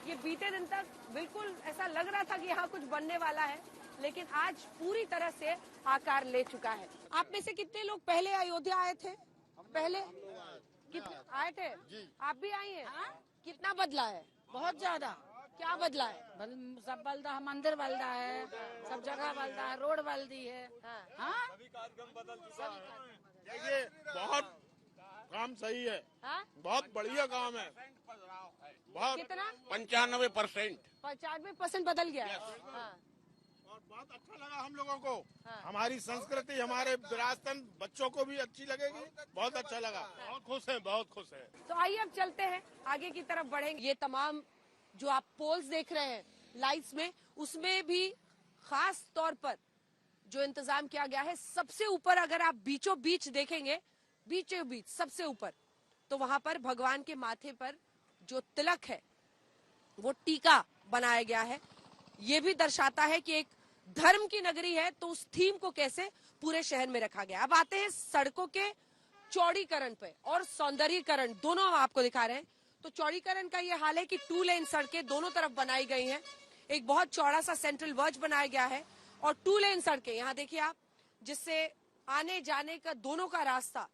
ये बीते दिन तक बिल्कुल ऐसा लग रहा था कि यहाँ कुछ बनने वाला है, लेकिन आज पूरी तरह से आकार ले चुका है। आप में से कितने लोग पहले अयोध्या आए थे? पहले कितने आए थे? आप भी आई हैं? कितना बदला है? बहुत ज्यादा। क्या बदला है? सब बदला है, मंदिर बदला है, सब जगह बदला है, रोड बदली है। हाँ, सभी कार्यक्रम बदल चुका है। ये बहुत काम सही है। बहुत बढ़िया काम है। बहुत कितना? 95%। 95% बदल गया है। और बहुत अच्छा लगा हम लोगों को। हमारी संस्कृति, हमारे विरासतन बच्चों को भी अच्छी लगेगी। बहुत अच्छा लगा। बहुत खुश हैं, बहुत खुश हैं। तो आइए अब चलते हैं, आगे की तरफ बढ़ेंगे। ये तमाम जो आप पोल्स देख रहे हैं लाइट्स में, उसमें भी खास तौर पर जो इंतजाम किया गया है, सबसे ऊपर अगर आप बीचों बीच देखेंगे, बीचों बीच सबसे ऊपर, तो वहां पर भगवान के माथे पर जो तिलक है वो टीका बनाया गया है। ये भी दर्शाता है कि एक धर्म की नगरी है, तो उस थीम को कैसे पूरे शहर में रखा गया। अब आते हैं सड़कों के चौड़ीकरण पे और सौंदर्यीकरण, दोनों हम आपको दिखा रहे हैं। तो चौड़ीकरण का ये हाल है कि 2 लेन सड़कें दोनों तरफ बनाई गई हैं। एक बहुत चौड़ा सा सेंट्रल वर्ज बनाया गया है और 2 लेन सड़कें, यहाँ देखिए आप, जिससे आने जाने का दोनों का रास्ता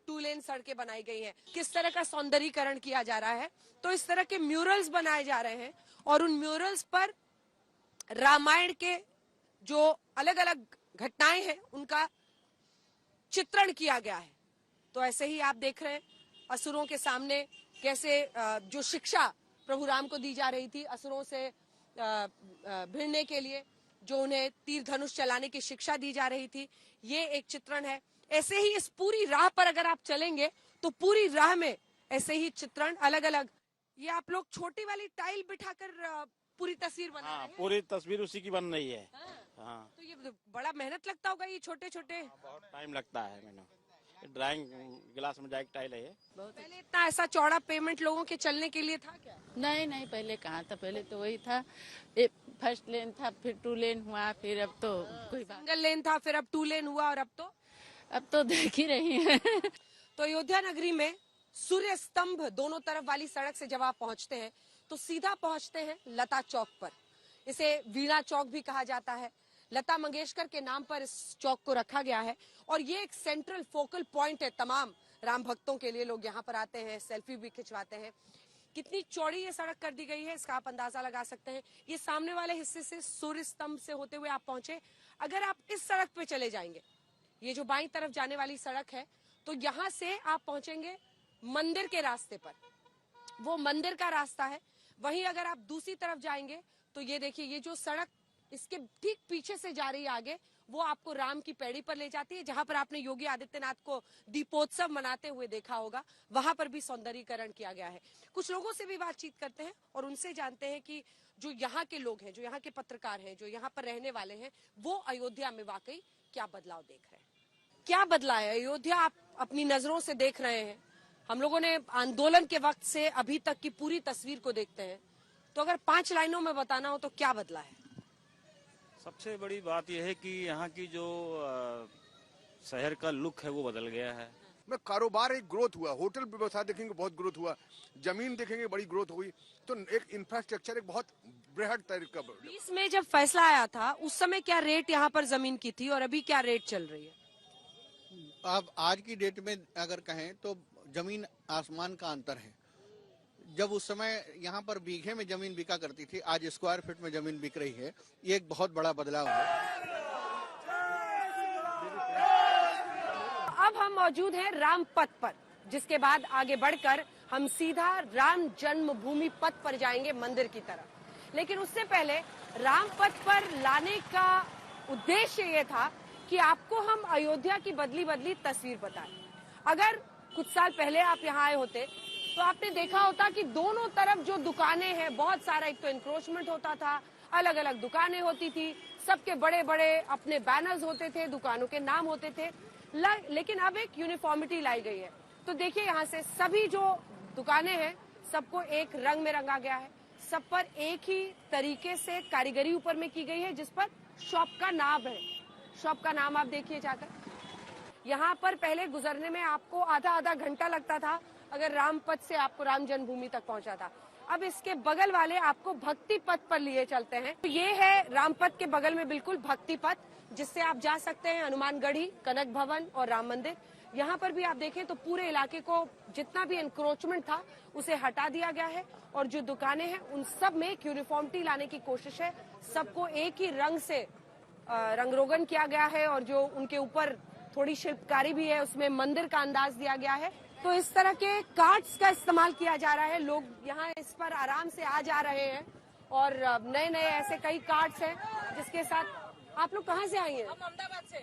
2 लेन सड़कें बनाई गई हैं। किस तरह का सौंदर्यीकरण किया जा रहा है, तो इस तरह के म्यूरल्स बनाए जा रहे हैं और उन म्यूरल्स पर रामायण के जो अलग अलग घटनाएं हैं उनका चित्रण किया गया है। तो ऐसे ही आप देख रहे हैं असुरों के सामने कैसे जो शिक्षा प्रभु राम को दी जा रही थी, असुरों से भिड़ने के लिए जो उन्हें तीर धनुष चलाने की शिक्षा दी जा रही थी, ये एक चित्रण है। ऐसे ही इस पूरी राह पर अगर आप चलेंगे तो पूरी राह में ऐसे ही चित्रण अलग अलग, ये आप लोग छोटी वाली टाइल बिठाकर पूरी तस्वीर बना रहे हैं। पूरी तस्वीर उसी की बन रही है। हाँ। तो ये बड़ा मेहनत लगता होगा, ये छोटे छोटे। बहुत टाइम लगता है। मैंने ड्राइंग ग्लास में जाए टाइल है ये। पहले इतना ऐसा चौड़ा पेमेंट लोगों के चलने के लिए था क्या? नहीं, पहले कहाँ था, पहले तो वही था, फर्स्ट लेन था, फिर 2 लेन हुआ, फिर अब तो कोई बात, सिंगल लेन था, फिर अब 2 लेन हुआ और अब तो देख ही रही है। तो अयोध्या नगरी में सूर्य स्तंभ दोनों तरफ वाली सड़क से जब आप पहुंचते हैं तो सीधा पहुंचते हैं लता चौक पर। इसे वीणा चौक भी कहा जाता है। लता मंगेशकर के नाम पर इस चौक को रखा गया है और ये एक सेंट्रल फोकल पॉइंट है तमाम राम भक्तों के लिए। लोग यहाँ पर आते हैं, सेल्फी भी खिंचवाते हैं। कितनी चौड़ी ये सड़क कर दी गई है इसका आप अंदाजा लगा सकते हैं। ये सामने वाले हिस्से से सूर्य स्तंभ से होते हुए आप पहुंचे। अगर आप इस सड़क पे चले जाएंगे, ये जो बाईं तरफ जाने वाली सड़क है, तो यहाँ से आप पहुंचेंगे मंदिर के रास्ते पर, वो मंदिर का रास्ता है। वहीं अगर आप दूसरी तरफ जाएंगे तो ये देखिए, ये जो सड़क इसके ठीक पीछे से जा रही है आगे, वो आपको राम की पैड़ी पर ले जाती है, जहां पर आपने योगी आदित्यनाथ को दीपोत्सव मनाते हुए देखा होगा। वहां पर भी सौंदर्यीकरण किया गया है। कुछ लोगों से भी बातचीत करते हैं और उनसे जानते हैं कि जो यहाँ के लोग हैं, जो यहाँ के पत्रकार हैं, जो यहाँ पर रहने वाले हैं, वो अयोध्या में वाकई क्या बदलाव देख रहे हैं। क्या बदला है अयोध्या, आप अपनी नजरों से देख रहे हैं। हम लोगों ने आंदोलन के वक्त से अभी तक की पूरी तस्वीर को देखते हैं, तो अगर 5 लाइनों में बताना हो तो क्या बदला है? सबसे बड़ी बात यह है कि यहाँ की जो शहर का लुक है वो बदल गया है। में कारोबार एक ग्रोथ हुआ, होटल व्यवसाय देखेंगे बहुत ग्रोथ हुआ, जमीन देखेंगे बड़ी ग्रोथ हुई, तो एक इंफ्रास्ट्रक्चर एक बहुत बृहद तरीका। 20 में जब फैसला आया था उस समय क्या रेट यहाँ पर जमीन की थी और अभी क्या रेट चल रही है? अब आज की डेट में अगर कहें तो जमीन आसमान का अंतर है। जब उस समय यहाँ पर बीघे में जमीन बिका करती थी, आज स्क्वायर फीट में जमीन बिक रही है। ये एक बहुत बड़ा बदलाव है। अब हम मौजूद हैं राम पथ पर, जिसके बाद आगे बढ़कर हम सीधा राम जन्मभूमि पथ पर जाएंगे मंदिर की तरफ। लेकिन उससे पहले राम पथ पर लाने का उद्देश्य ये था कि आपको हम अयोध्या की बदली बदली तस्वीर बताएं। अगर कुछ साल पहले आप यहाँ आए होते तो आपने देखा होता कि दोनों तरफ जो दुकानें हैं, बहुत सारा एक तो इंक्रोचमेंट होता था, अलग अलग दुकानें होती थी, सबके बड़े बड़े अपने बैनर्स होते थे, दुकानों के नाम होते थे। लेकिन अब एक यूनिफॉर्मिटी लाई गई है। तो देखिए, यहाँ से सभी जो दुकानें हैं सबको एक रंग में रंगा गया है, सब पर एक ही तरीके से कारीगरी ऊपर में की गई है, जिस पर शॉप का नाम है। शॉप का नाम आप देखिए जाकर। यहाँ पर पहले गुजरने में आपको आधा घंटा लगता था अगर राम पथ से आपको राम जन्मभूमि तक पहुंचा था। अब इसके बगल वाले आपको भक्ति पथ पर लिए चलते हैं। तो ये है रामपथ के बगल में बिल्कुल भक्ति पथ, जिससे आप जा सकते हैं हनुमानगढ़ी, कनक भवन और राम मंदिर। यहाँ पर भी आप देखें तो पूरे इलाके को जितना भी एनक्रोचमेंट था उसे हटा दिया गया है और जो दुकानें हैं उन सब में एक यूनिफॉर्मिटी लाने की कोशिश है। सबको एक ही रंग से रंगरोगन किया गया है और जो उनके ऊपर थोड़ी शिल्पकारी भी है उसमें मंदिर का अंदाज दिया गया है। तो इस तरह के कार्ड्स का इस्तेमाल किया जा रहा है। लोग यहाँ इस पर आराम से आ जा रहे हैं और नए नए ऐसे कई कार्ड्स हैं जिसके साथ। आप लोग कहाँ से आई हैं? हम अहमदाबाद से।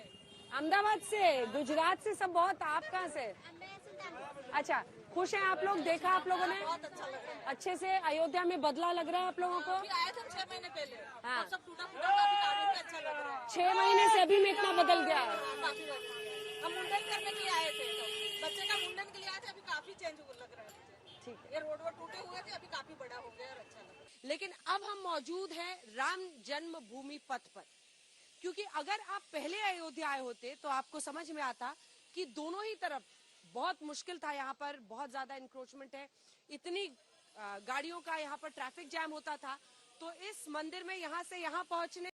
अहमदाबाद से, गुजरात से सब बहुत। आप कहाँ से? अच्छा, खुश हैं आप लोग? देखा आप लोगों ने? बहुत अच्छा लग रहा है। अच्छे से अयोध्या में बदला लग रहा है आप लोगों को? अभी आए थे 6 महीने पहले। हाँ। सब टूटा फूटा था, अभी काफी अच्छा लग रहा है। 6 महीने से अभी में इतना बदल गया है। काफी लग रहा है। हम मुंडन करने के लिए आए थे, तो बच्चे का मुंडन के लिए आए थे। अभी काफी चेंज लग रहा है। ठीक है। ये रोड वोड टूटे हुए थे, अभी काफी बड़ा हो गया और अच्छा लग रहा है। लेकिन अब हम मौजूद हैं राम जन्मभूमि पथ पर, क्योंकि अगर आप पहले अयोध्या आए होते तो आपको समझ में आता कि दोनों ही तरफ बहुत मुश्किल था। यहाँ पर बहुत ज्यादा इंक्रोचमेंट है, इतनी गाड़ियों का यहाँ पर ट्रैफिक जैम होता था। तो इस मंदिर में यहाँ से यहाँ पहुंचने